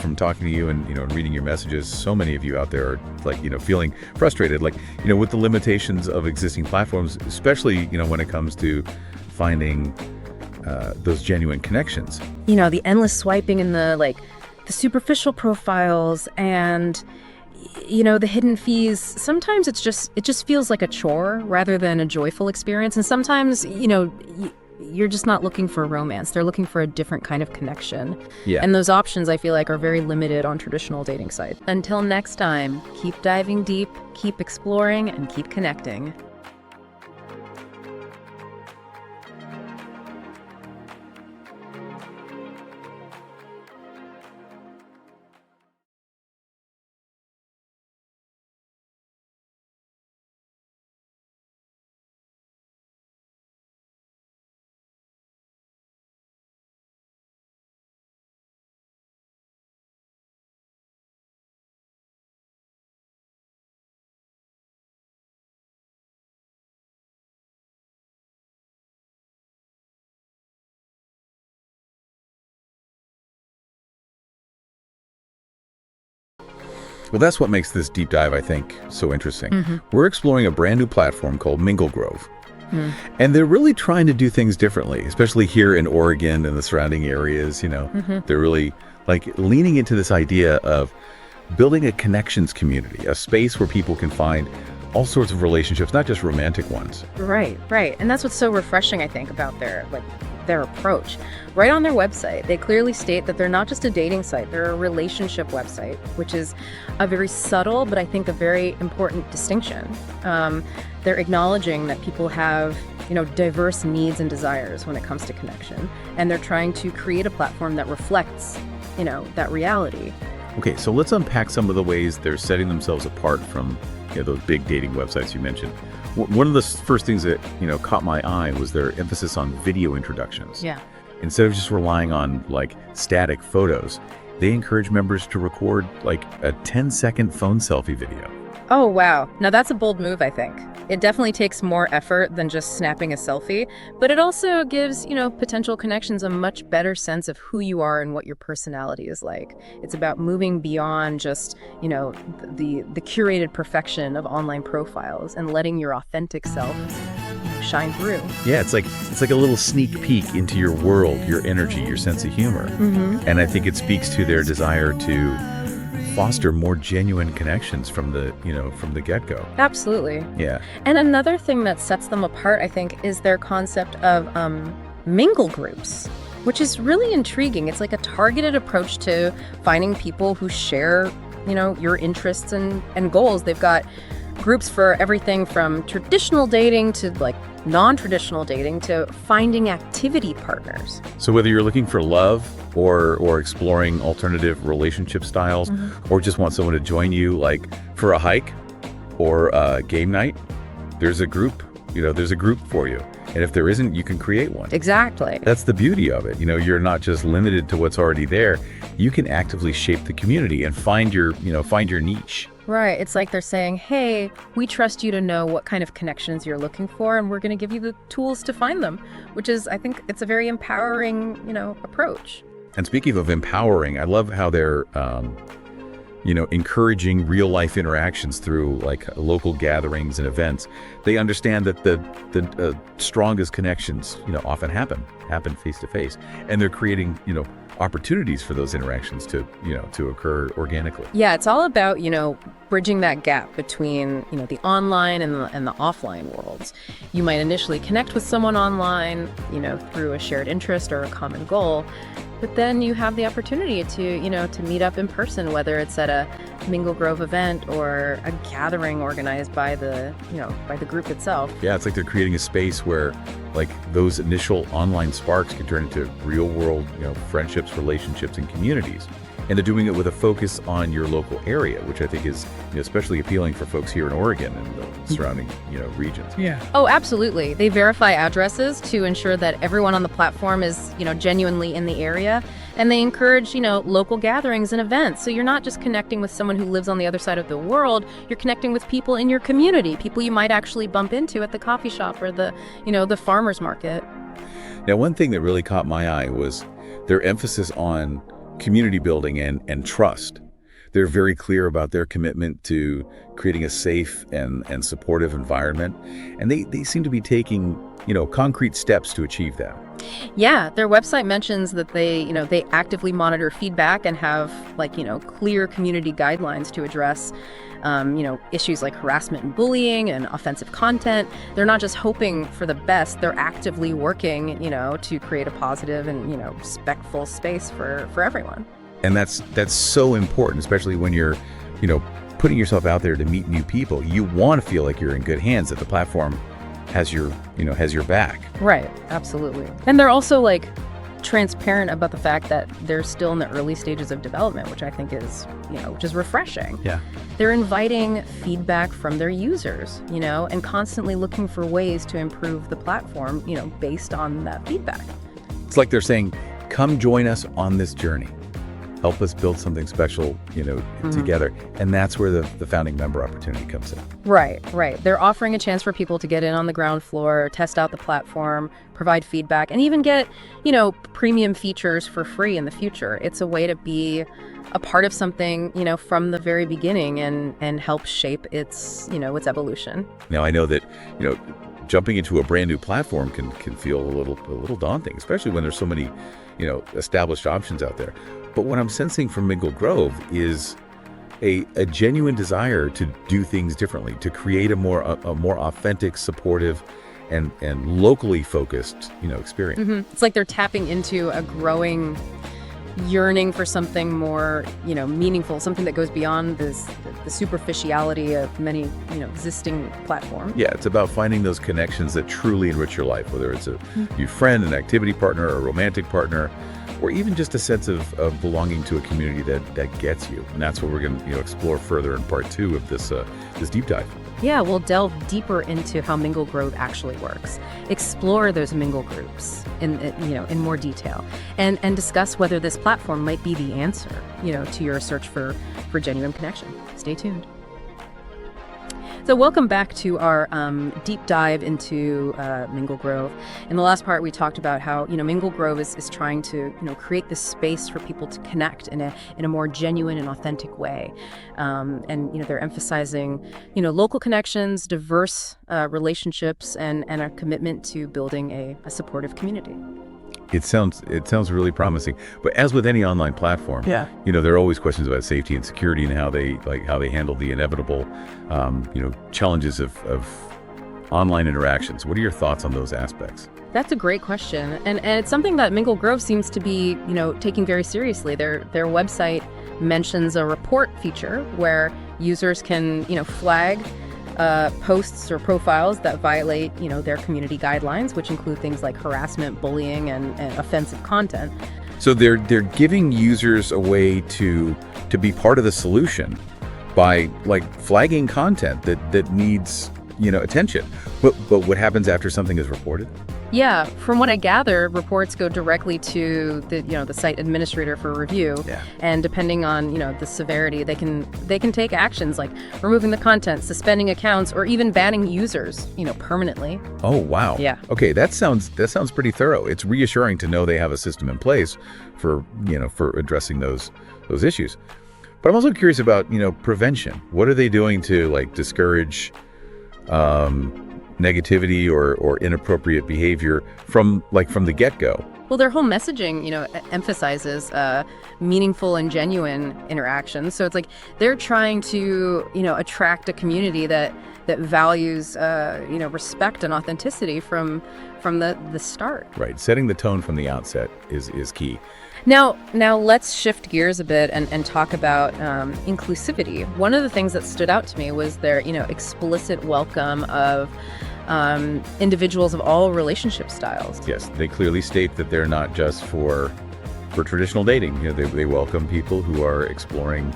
from talking to you and, and reading your messages, so many of you out there are like, feeling frustrated, like, with the limitations of existing platforms, especially, when it comes to finding those genuine connections. The endless swiping and the superficial profiles and, the hidden fees. Sometimes it just feels like a chore rather than a joyful experience. And sometimes, you're just not looking for romance. They're looking for a different kind of connection. Yeah. And those options, I feel like, are very limited on traditional dating sites. Until next time, keep diving deep, keep exploring, and keep connecting. Well, that's what makes this deep dive, I think, so interesting. We're exploring a brand new platform called Mingle. And they're really trying to do things differently, especially here in Oregon and the surrounding areas. They're really leaning into this idea of building a connections community, a space where people can find all sorts of relationships, not just romantic ones. Right. And that's what's so refreshing, I think, about their approach. Right on their website, they clearly state that they're not just a dating site, they're a relationship website, which is a very subtle, but I think a very important distinction. They're acknowledging that people have, diverse needs and desires when it comes to connection, and they're trying to create a platform that reflects, that reality. Okay, so let's unpack some of the ways they're setting themselves apart from those big dating websites you mentioned. One of the first things that caught my eye was their emphasis on video introductions. Yeah. Instead of just relying on static photos, they encourage members to record a 10-second phone selfie video. Oh, wow. Now that's a bold move, I think. It definitely takes more effort than just snapping a selfie, but it also gives, potential connections a much better sense of who you are and what your personality is like. It's about moving beyond just, the curated perfection of online profiles and letting your authentic self shine through. Yeah, it's like a little sneak peek into your world, your energy, your sense of humor. And I think it speaks to their desire to foster more genuine connections from the get-go. Absolutely. Yeah. And another thing that sets them apart, I think, is their concept of mingle groups, which is really intriguing. It's like a targeted approach to finding people who share, your interests and goals. They've got groups for everything from traditional dating to non-traditional dating to finding activity partners. So whether you're looking for love or exploring alternative relationship styles, or just want someone to join you for a hike or a game night, there's a group, there's a group for you. And if there isn't, you can create one. Exactly. That's the beauty of it. You're not just limited to what's already there. You can actively shape the community and find your niche. Right. It's like they're saying, hey, we trust you to know what kind of connections you're looking for, and we're going to give you the tools to find them, which is, I think, it's a very empowering, approach. And speaking of empowering, I love how they're, encouraging real life interactions through local gatherings and events. They understand that the strongest connections, often happen face to face, and they're creating, opportunities for those interactions to occur organically. Yeah, it's all about, bridging that gap between, the online and the offline worlds. You might initially connect with someone online, through a shared interest or a common goal, but then you have the opportunity to meet up in person, whether it's at a Mingle Grove event or a gathering organized by the group itself. Yeah, it's like they're creating a space where those initial online sparks can turn into real world, friendships, relationships, and communities. And they're doing it with a focus on your local area, which I think is especially appealing for folks here in Oregon and the surrounding regions. Yeah. Oh, absolutely. They verify addresses to ensure that everyone on the platform is genuinely in the area, and they encourage local gatherings and events. So you're not just connecting with someone who lives on the other side of the world. You're connecting with people in your community, people you might actually bump into at the coffee shop or the farmer's market. Now, one thing that really caught my eye was their emphasis on community building and trust. They're very clear about their commitment to creating a safe and supportive environment, and they seem to be taking, concrete steps to achieve that. Yeah, their website mentions that they actively monitor feedback and have clear community guidelines to address issues like harassment and bullying and offensive content. They're not just hoping for the best, they're actively working, to create a positive and, respectful space for everyone. And that's so important, especially when you're, putting yourself out there to meet new people. You want to feel like you're in good hands, that the platform has your back. Right, absolutely. And they're also transparent about the fact that they're still in the early stages of development, which I think is, which is refreshing. Yeah. They're inviting feedback from their users, and constantly looking for ways to improve the platform, based on that feedback. It's like they're saying, come join us on this journey. Help us build something special, together. And that's where the founding member opportunity comes in. Right. They're offering a chance for people to get in on the ground floor, test out the platform, provide feedback, and even get, premium features for free in the future. It's a way to be a part of something, from the very beginning and help shape its, its evolution. Now, I know that, jumping into a brand new platform can feel a little daunting, especially when there's so many, established options out there. But what I'm sensing from Mingle Grove is a genuine desire to do things differently, to create a more authentic, supportive, and locally focused, experience. Mm-hmm. It's like they're tapping into a growing yearning for something more, meaningful, something that goes beyond the superficiality of many, existing platforms. Yeah, it's about finding those connections that truly enrich your life, whether it's a new friend, an activity partner, a romantic partner, or even just a sense of belonging to a community that gets you. And that's what we're going to explore further in part 2 of this deep dive. Yeah, we'll delve deeper into how Mingle Grove actually works, explore those Mingle groups in more detail, and discuss whether this platform might be the answer, to your search for genuine connection. Stay tuned. So welcome back to our deep dive into Mingle Grove. In the last part, we talked about how Mingle Grove is trying to create this space for people to connect in a more genuine and authentic way, and they're emphasizing local connections, diverse relationships, and a commitment to building a supportive community. It sounds really promising, but as with any online platform, Yeah. There are always questions about safety and security and how they handle the inevitable, challenges of online interactions. What are your thoughts on those aspects? That's a great question, and it's something that Mingle Grove seems to be taking very seriously. Their website mentions a report feature where users can flag posts or profiles that violate, their community guidelines, which include things like harassment, bullying, and offensive content. So they're giving users a way to be part of the solution by flagging content that needs attention. But what happens after something is reported? Yeah, from what I gather, reports go directly to the site administrator for review. Yeah. And depending on the severity, they can take actions like removing the content, suspending accounts, or even banning users permanently. Oh wow. Yeah. Okay, that sounds pretty thorough. It's reassuring to know they have a system in place for addressing those issues. But I'm also curious about prevention. What are they doing to discourage negativity or inappropriate behavior from the get-go? Well, their whole messaging, emphasizes meaningful and genuine interactions. So it's like they're trying to, attract a community that values, respect and authenticity from the start. Right. Setting the tone from the outset is key. Now let's shift gears a bit and talk about inclusivity. One of the things that stood out to me was their, explicit welcome of individuals of all relationship styles. Yes, they clearly state that they're not just for traditional dating. They welcome people who are exploring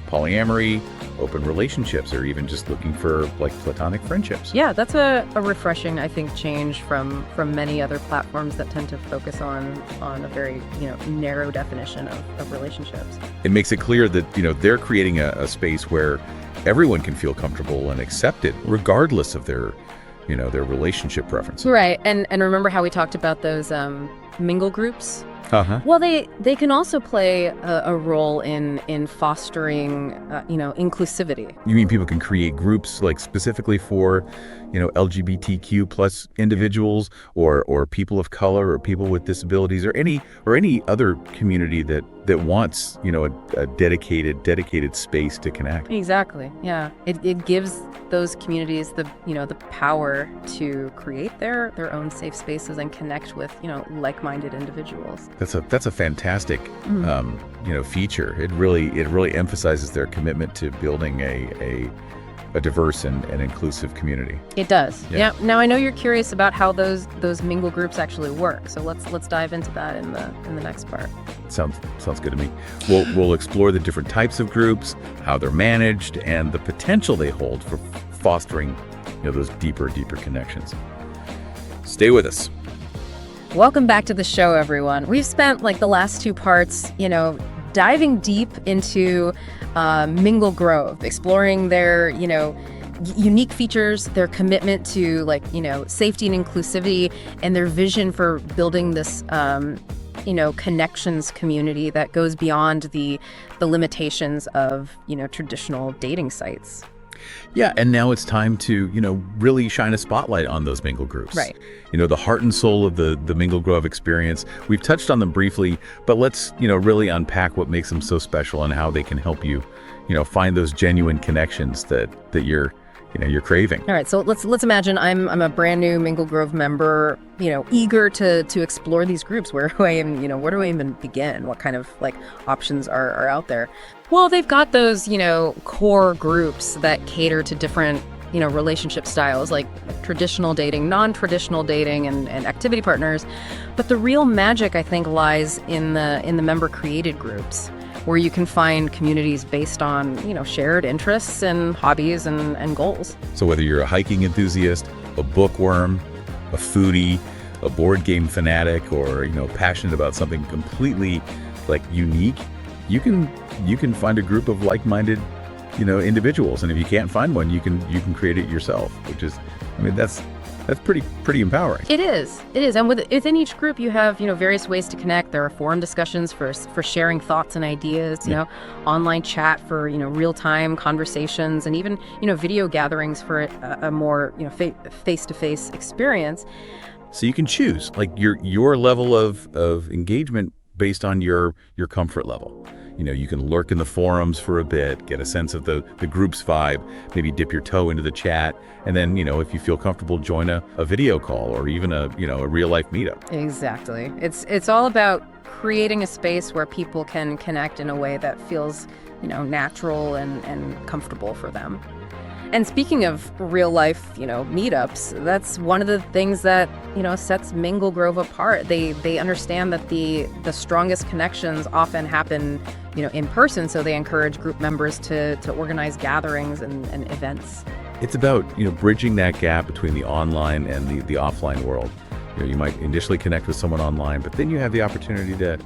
polyamory, open relationships, or even just looking for platonic friendships. Yeah, that's a refreshing, I think, change from many other platforms that tend to focus on a very narrow definition of relationships. It makes it clear that they're creating a space where everyone can feel comfortable and accepted, regardless of their relationship preferences. Right, and remember how we talked about those Mingle groups. Uh-huh. Well, they can also play a role in fostering, inclusivity. You mean people can create groups like specifically for, LGBTQ plus individuals or people of color or people with disabilities or any other community that wants, a dedicated space to connect. Exactly. Yeah. It gives those communities the power to create their own safe spaces and connect with, like-minded individuals. That's a fantastic feature. It really emphasizes their commitment to building a diverse and inclusive community. It does. Yeah. Now I know you're curious about how those Mingle groups actually work. So let's dive into that in the next part. Sounds good to me. We'll explore the different types of groups, how they're managed, and the potential they hold for fostering, those deeper connections. Stay with us. Welcome back to the show, everyone. We've spent the last two parts, diving deep into Mingle Grove, exploring their, unique features, their commitment to safety and inclusivity, and their vision for building this, connections community that goes beyond the limitations of, traditional dating sites. Yeah, and now it's time to, really shine a spotlight on those Mingle groups. Right. The heart and soul of the Mingle Grove experience. We've touched on them briefly, but let's, really unpack what makes them so special and how they can help you, find those genuine connections that you're craving. All right, so let's imagine I'm a brand new Mingle Grove member, eager to explore these groups. Where do I even begin? What kind of options are out there? Well, they've got those, core groups that cater to different, relationship styles, like traditional dating, non-traditional dating, and activity partners. But the real magic, I think, lies in the member-created groups, where you can find communities based on, shared interests and hobbies and goals. So whether you're a hiking enthusiast, a bookworm, a foodie, a board game fanatic, or, passionate about something completely unique, you can find a group of like-minded, individuals. And if you can't find one, you can create it yourself, which is, that's pretty empowering. It is. And within each group, you have, various ways to connect. There are forum discussions for sharing thoughts and ideas, online chat for, real-time conversations, and even, video gatherings for a more, face-to-face experience. So you can choose your level of engagement based on your comfort level. You can lurk in the forums for a bit, get a sense of the group's vibe, maybe dip your toe into the chat, and then, if you feel comfortable, join a video call or even a real-life meetup. Exactly. It's all about creating a space where people can connect in a way that feels, natural and comfortable for them. And speaking of real life, meetups, that's one of the things that, sets Mingle Grove apart. They understand that the strongest connections often happen, in person. So they encourage group members to organize gatherings and events. It's about, bridging that gap between the online and the offline world. You might initially connect with someone online, but then you have the opportunity to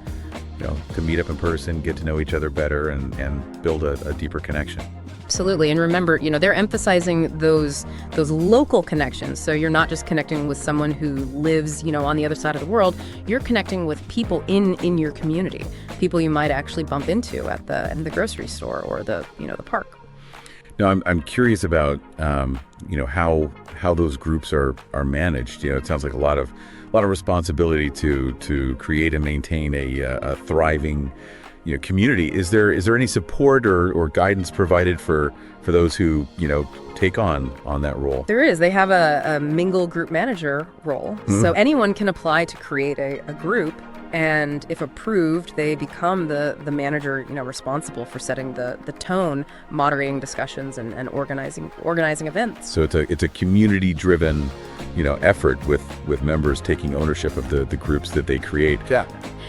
meet up in person, get to know each other better, and build a deeper connection. Absolutely. And remember, they're emphasizing those local connections. So you're not just connecting with someone who lives, on the other side of the world. You're connecting with people in your community, people you might actually bump into at the grocery store or the park. Now, I'm curious about, how those groups are managed. It sounds like a lot of responsibility to create and maintain a thriving community. Is there any support or guidance provided for those who take on that role? There is. They have a Mingle group manager role. Mm-hmm. So anyone can apply to create a group, and if approved, they become the manager responsible for setting the tone, moderating discussions, and organizing events. So it's a community driven effort with members taking ownership of the groups that they create. Yeah.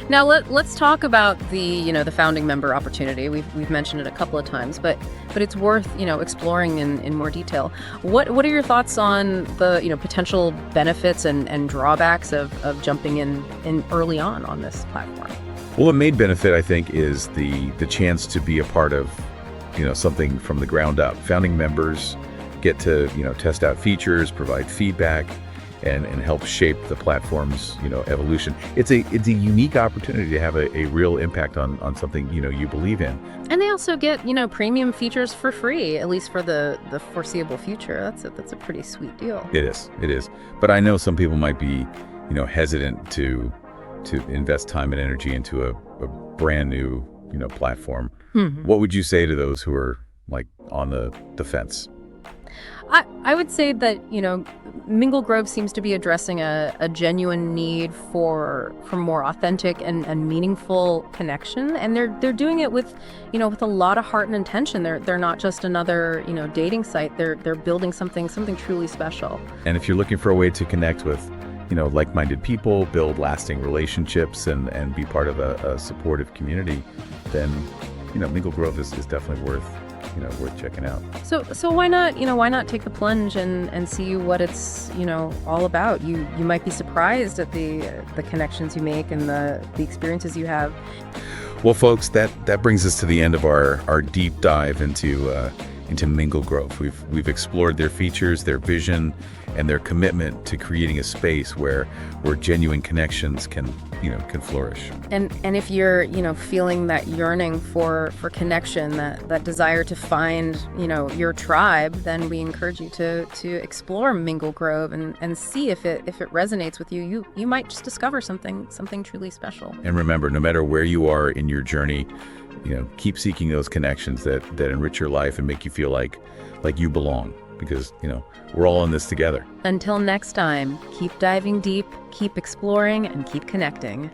Now let's talk about the founding member opportunity. We've mentioned it a couple of times, but it's worth exploring in more detail. What are your thoughts on the potential benefits and drawbacks of jumping in early on this platform? Well, a main benefit, I think, is the chance to be a part of something from the ground up. Founding members get to test out features, provide feedback, and help shape the platform's, evolution. It's a unique opportunity to have a real impact on something, you believe in. And they also get, premium features for free, at least for the foreseeable future. That's a pretty sweet deal. It is. But I know some people might be, hesitant to invest time and energy into a brand new, platform. What would you say to those who are like on the fence? I would say that, Mingle Grove seems to be addressing a genuine need for more authentic and meaningful connection. And they're doing it with a lot of heart and intention. They're not just another, dating site. They're building something truly special. And if you're looking for a way to connect with, like-minded people, build lasting relationships and be part of a supportive community, then, Mingle Grove is definitely worth checking out. So why not take the plunge and see what it's, all about? You might be surprised at the connections you make and the experiences you have. Well, folks, that brings us to the end of our deep dive into Mingle Grove. We've explored their features, their vision, and their commitment to creating a space where genuine connections can flourish. And if you're, feeling that yearning for connection, that desire to find, your tribe, then we encourage you to explore Mingle Grove and see if it resonates with you. You might just discover something truly special. And remember, no matter where you are in your journey, keep seeking those connections that enrich your life and make you feel like you belong, because, we're all in this together. Until next time, keep diving deep, keep exploring, and keep connecting.